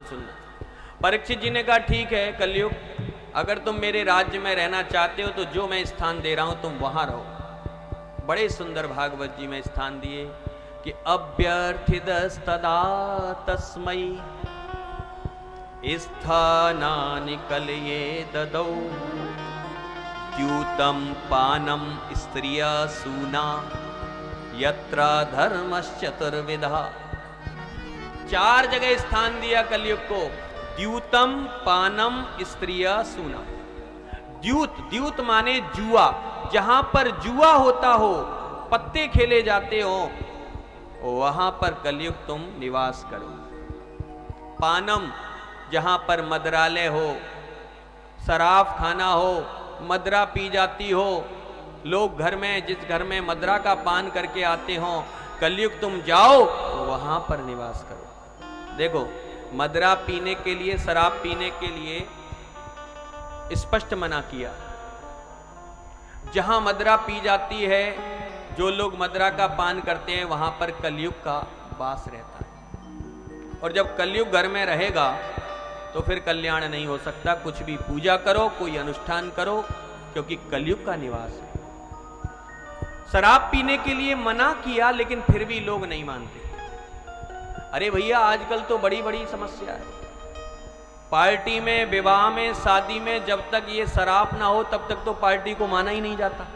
सुनना। परीक्षित जी ने कहा ठीक है कलयुग, अगर तुम मेरे राज्य में रहना चाहते हो तो जो मैं स्थान दे रहा हूं तुम वहां रहो। बड़े सुंदर भागवत जी में स्थान दिए कि अभ्यर्थितस्तदा तस्मै स्थानानि कलये ददौ द्यूतं पानं स्त्रिया सूना यत्र धर्मश्चतुर्विधा। चार जगह स्थान दिया कलयुग को, द्यूतम पानम स्त्रिया सूना। द्यूत, द्यूत माने जुआ, जहां पर जुआ होता हो, पत्ते खेले जाते हो, वहां पर कलयुग तुम निवास करो। पानम, जहां पर मदरालय हो, शराब खाना हो, मदरा पी जाती हो, लोग घर में, जिस घर में मदरा का पान करके आते हो, कलयुग तुम जाओ तो वहां पर निवास करो। देखो, मदरा पीने के लिए, शराब पीने के लिए स्पष्ट मना किया। जहां मदरा पी जाती है, जो लोग मदरा का पान करते हैं, वहां पर कलयुग का वास रहता है। और जब कलयुग घर में रहेगा तो फिर कल्याण नहीं हो सकता। कुछ भी पूजा करो, कोई अनुष्ठान करो, क्योंकि कलयुग का निवास है। शराब पीने के लिए मना किया, लेकिन फिर भी लोग नहीं मानते। अरे भैया, आजकल तो बड़ी बड़ी समस्या है। पार्टी में, विवाह में, शादी में जब तक ये शराब ना हो तब तक तो पार्टी को माना ही नहीं जाता।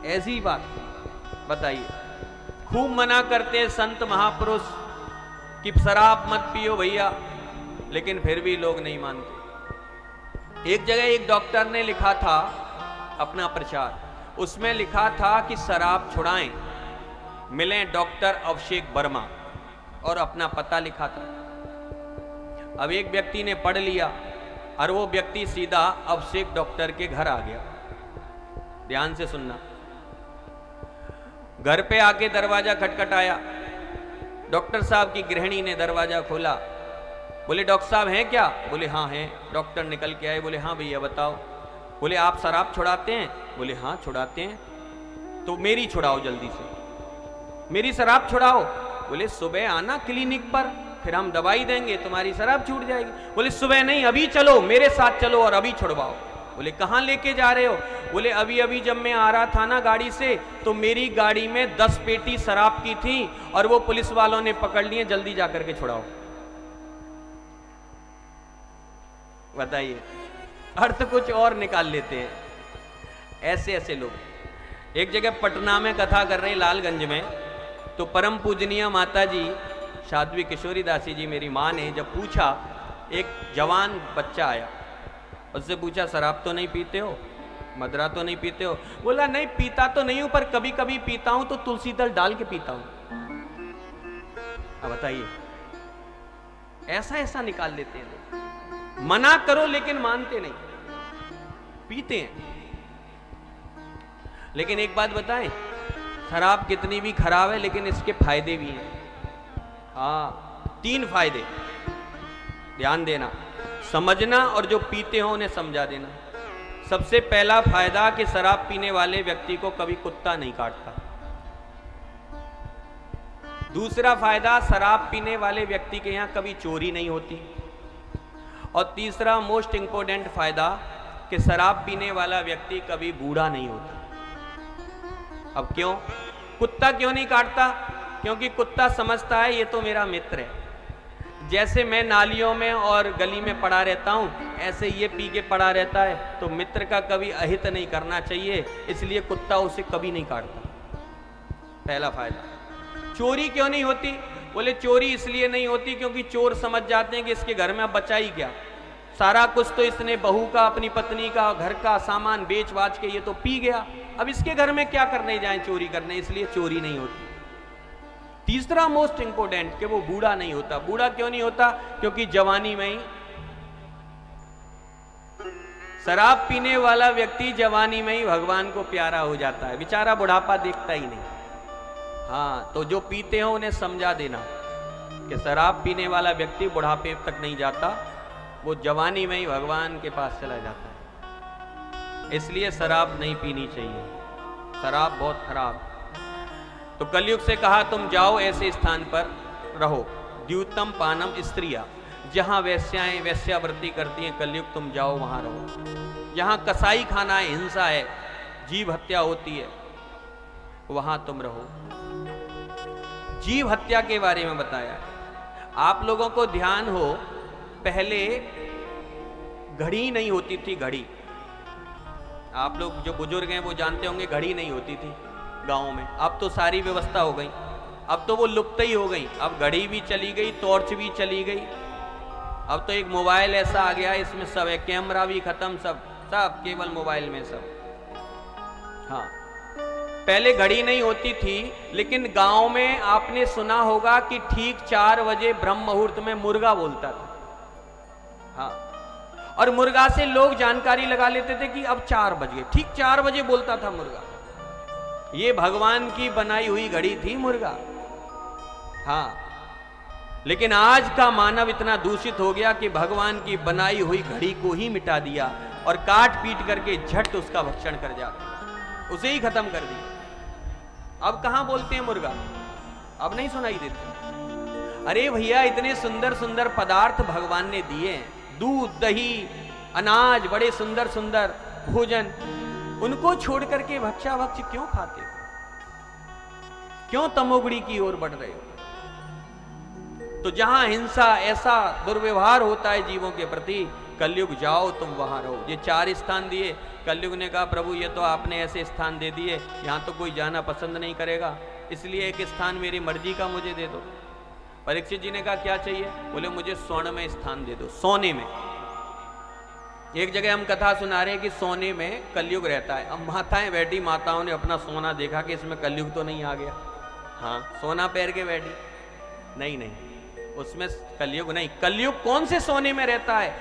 ऐसी बात बताइए। खूब मना करते संत महापुरुष कि शराब मत पियो भैया, लेकिन फिर भी लोग नहीं मानते। एक जगह एक डॉक्टर ने लिखा था अपना प्रचार, उसमें लिखा था कि शराब छुड़ाएं, मिलें डॉक्टर अभिषेक वर्मा, और अपना पता लिखा था। अब एक व्यक्ति ने पढ़ लिया और वो व्यक्ति सीधा अभिषेक डॉक्टर के घर आ गया। ध्यान से सुनना। घर पे आके दरवाजा खटखटाया। डॉक्टर साहब की गृहिणी ने दरवाजा खोला। बोले डॉक्टर साहब हैं क्या? बोले हाँ हैं। डॉक्टर निकल के आए। बोले हाँ भैया बताओ। बोले आप शराब छुड़ाते हैं? बोले हाँ छुड़ाते हैं। तो मेरी छुड़ाओ जल्दी से, मेरी शराब छुड़ाओ। बोले सुबह आना क्लिनिक पर, फिर हम दवाई देंगे, तुम्हारी शराब छूट जाएगी। बोले सुबह नहीं, अभी चलो, मेरे साथ चलो और अभी छुड़वाओ। बोले कहाँ लेके जा रहे हो? बोले अभी अभी जब मैं आ रहा था ना गाड़ी से, तो मेरी गाड़ी में 10 पेटी शराब की थी और वो पुलिस वालों ने पकड़ लिए, जल्दी जाकर के छुड़ाओ। बताइए, अर्थ कुछ और निकाल लेते हैं। ऐसे ऐसे लोग। एक जगह पटना में कथा कर रहे, लालगंज में, तो परम पूजनीय माता जी साध्वी किशोरी दासी जी, मेरी माँ ने जब पूछा, एक जवान बच्चा आया, उससे पूछा शराब तो नहीं पीते हो, मदरा तो नहीं पीते हो? बोला नहीं पीता तो नहीं हूं, पर कभी कभी पीता हूं तो तुलसी दल डाल के पीता हूं। अब बताइए, ऐसा ऐसा निकाल लेते हैं लोग। मना करो लेकिन मानते नहीं, पीते हैं। लेकिन एक बात बताएं, शराब कितनी भी खराब है लेकिन इसके फायदे भी हैं। हाँ, 3 फायदे, ध्यान देना, समझना और जो पीते हो उन्हें समझा देना। सबसे पहला फायदा कि शराब पीने वाले व्यक्ति को कभी कुत्ता नहीं काटता। दूसरा फायदा, शराब पीने वाले व्यक्ति के यहां कभी चोरी नहीं होती। और तीसरा मोस्ट इंपोर्टेंट फायदा कि शराब पीने वाला व्यक्ति कभी बूढ़ा नहीं होता। अब क्यों? कुत्ता क्यों नहीं काटता? क्योंकि कुत्ता समझता है ये तो मेरा मित्र है। जैसे मैं नालियों में और गली में पड़ा रहता हूं, ऐसे ये पी के पड़ा रहता है, तो मित्र का कभी अहित नहीं करना चाहिए, इसलिए कुत्ता उसे कभी नहीं काटता। पहला फायदा। चोरी क्यों नहीं होती? बोले चोरी इसलिए नहीं होती क्योंकि चोर समझ जाते हैं कि इसके घर में अब बचा ही क्या, सारा कुछ तो इसने बहू का, अपनी पत्नी का, घर का सामान बेच बाच के ये तो पी गया, अब इसके घर में क्या करने जाएं चोरी करने, इसलिए चोरी नहीं होती। तीसरा मोस्ट इंपोर्टेंट कि वो बूढ़ा नहीं होता। बूढ़ा क्यों नहीं होता? क्योंकि जवानी में ही, शराब पीने वाला व्यक्ति जवानी में ही भगवान को प्यारा हो जाता है, बेचारा बुढ़ापा देखता ही नहीं। हाँ, तो जो पीते हो उन्हें समझा देना कि शराब पीने वाला व्यक्ति बुढ़ापे तक नहीं जाता, वो जवानी में ही भगवान के पास चला जाता है। इसलिए शराब नहीं पीनी चाहिए, शराब बहुत खराब। तो कलयुग से कहा तुम जाओ ऐसे स्थान पर रहो, द्यूतम पानम स्त्रिया, जहां वैश्याएं वैश्यावृत्ति करती हैं, कलयुग तुम जाओ वहां रहो। जहां कसाई खाना है, हिंसा है, जीव हत्या होती है, वहां तुम रहो। जीव हत्या के बारे में बताया है। आप लोगों को ध्यान हो, पहले घड़ी नहीं होती थी, घड़ी। आप लोग जो बुजुर्ग हैं वो जानते होंगे, घड़ी नहीं होती थी गाँव में। अब तो सारी व्यवस्था हो गई, अब तो वो लुप्त ही हो गई। अब घड़ी भी चली गई, टॉर्च भी चली गई। अब तो एक मोबाइल ऐसा आ गया, इसमें सब है, कैमरा भी खत्म, सब सब केवल मोबाइल में सब। हाँ, पहले घड़ी नहीं होती थी, लेकिन गांव में आपने सुना होगा कि ठीक 4 बजे ब्रह्म मुहूर्त में मुर्गा बोलता था। हाँ, और मुर्गा से लोग जानकारी लगा लेते थे कि अब 4 बज गए। ठीक 4 बजे बोलता था मुर्गा। ये भगवान की बनाई हुई घड़ी थी मुर्गा। हाँ, लेकिन आज का मानव इतना दूषित हो गया कि भगवान की बनाई हुई घड़ी को ही मिटा दिया और काट पीट करके झट उसका भक्षण कर जाते, उसे ही खत्म कर दिया। अब कहां बोलते हैं मुर्गा, अब नहीं सुनाई देते। अरे भैया, इतने सुंदर सुंदर पदार्थ भगवान ने दिए, दूध, दही, अनाज, बड़े सुंदर सुंदर भोजन, उनको छोड़ करके भक्षाभक्ष क्यों खाते हो? क्यों तमोगुणी की ओर बढ़ रहे हो? तो जहां हिंसा, ऐसा दुर्व्यवहार होता है जीवों के प्रति, कलयुग जाओ तुम वहां रहो। ये 4 स्थान दिए। कलयुग ने कहा प्रभु ये तो आपने ऐसे स्थान दे दिए, यहां तो कोई जाना पसंद नहीं करेगा, इसलिए एक स्थान मेरी मर्जी का मुझे दे दो। परीक्षित जी ने कहा क्या चाहिए? बोले मुझे स्वर्ण में स्थान दे दो, सोने में। एक जगह हम कथा सुना रहे हैं कि सोने में कलयुग रहता है। अब माताएं बैठी, माताओं ने अपना सोना देखा कि इसमें कलयुग तो नहीं आ गया। हाँ, सोना पहन के बैठी, नहीं नहीं, उसमें कलयुग नहीं। कलयुग कौन से सोने में रहता है?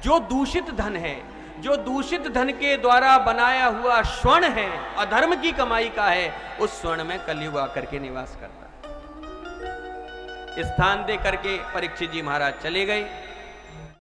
जो दूषित धन है, जो दूषित धन के द्वारा बनाया हुआ स्वर्ण है, अधर्म की कमाई का है, उस स्वर्ण में कलयुग आकर के निवास करता है। स्थान दे करके परीक्षित जी महाराज चले गए।